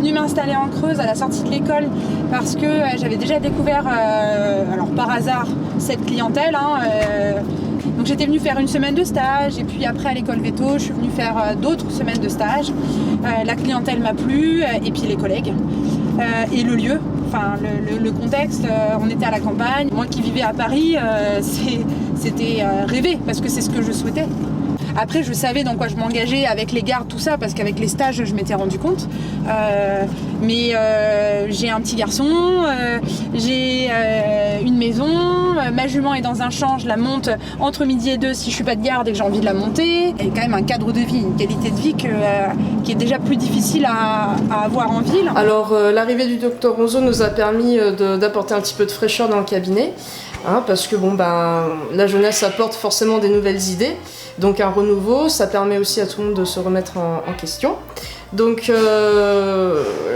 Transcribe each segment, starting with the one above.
venue m'installer en Creuse à la sortie de l'école parce que j'avais déjà découvert, alors par hasard, cette clientèle. Donc j'étais venue faire une semaine de stage et puis après à l'école Veto, je suis venue faire d'autres semaines de stage. La clientèle m'a plu et puis les collègues et le lieu. Enfin, le contexte, on était à la campagne. Moi qui vivais à Paris, c'était rêver parce que c'est ce que je souhaitais. Après, je savais dans quoi je m'engageais avec les gardes, tout ça, parce qu'avec les stages, je m'étais rendu compte. Mais j'ai un petit garçon, j'ai une maison, ma jument est dans un champ, je la monte entre midi et 2 si je suis pas de garde et que j'ai envie de la monter. Et quand même un cadre de vie, une qualité de vie qui est déjà plus difficile à avoir en ville. Alors, l'arrivée du docteur Ronzeau nous a permis d'apporter un petit peu de fraîcheur dans le cabinet. Parce que la jeunesse apporte forcément des nouvelles idées, donc un renouveau, ça permet aussi à tout le monde de se remettre en question. Donc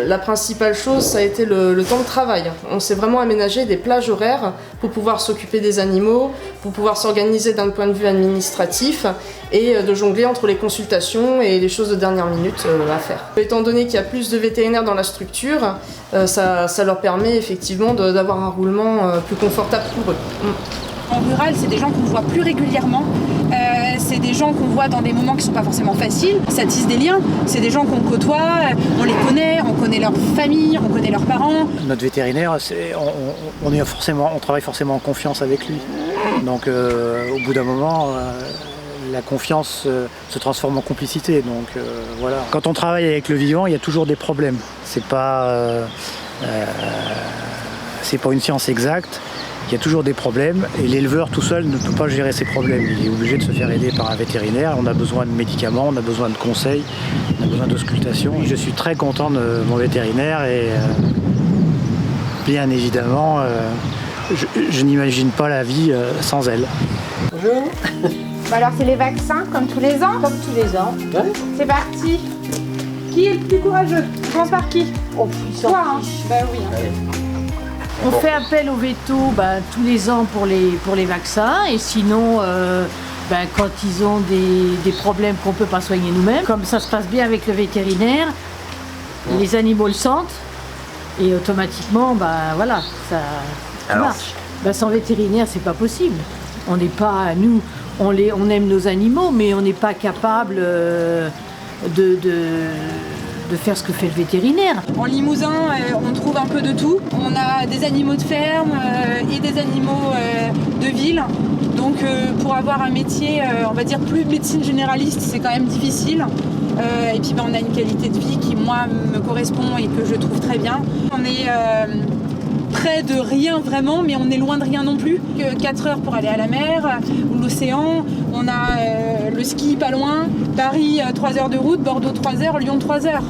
la principale chose, ça a été le temps de travail. On s'est vraiment aménagé des plages horaires pour pouvoir s'occuper des animaux, pour pouvoir s'organiser d'un point de vue administratif et de jongler entre les consultations et les choses de dernière minute à faire. Étant donné qu'il y a plus de vétérinaires dans la structure, ça leur permet effectivement d'avoir un roulement plus confortable pour eux. En rural, c'est des gens qu'on voit plus régulièrement. C'est des gens qu'on voit dans des moments qui ne sont pas forcément faciles. Ça tisse des liens. C'est des gens qu'on côtoie, on connaît leur famille, on connaît leurs parents. Notre vétérinaire, on travaille forcément en confiance avec lui. Donc au bout d'un moment, la confiance se transforme en complicité. Donc voilà. Quand on travaille avec le vivant, il y a toujours des problèmes. C'est pas une science exacte. Il y a toujours des problèmes et l'éleveur tout seul ne peut pas gérer ces problèmes. Il est obligé de se faire aider par un vétérinaire. On a besoin de médicaments, on a besoin de conseils, on a besoin d'auscultation. Je suis très content de mon vétérinaire et bien évidemment, je n'imagine pas la vie sans elle. Bonjour. Alors c'est les vaccins comme tous les ans. Comme tous les ans. Ouais. C'est parti. Qui est le plus courageux? On commence par qui? Oh, toi, hein. Bah oui. On fait appel au veto tous les ans pour les vaccins et sinon quand ils ont des problèmes qu'on ne peut pas soigner nous-mêmes, comme ça se passe bien avec le vétérinaire, les animaux le sentent et automatiquement ça marche. Sans vétérinaire c'est pas possible. On n'est pas, nous on aime nos animaux mais on n'est pas capable de faire ce que fait le vétérinaire. En Limousin, on trouve un peu de tout. On a des animaux de ferme et des animaux de ville. Donc pour avoir un métier, on va dire plus médecine généraliste, c'est quand même difficile. Et puis on a une qualité de vie qui, moi, me correspond et que je trouve très bien. On est près de rien vraiment, mais on est loin de rien non plus. 4 heures pour aller à la mer ou l'océan. On a le ski pas loin, Paris 3 heures de route, Bordeaux 3 heures, Lyon 3 heures.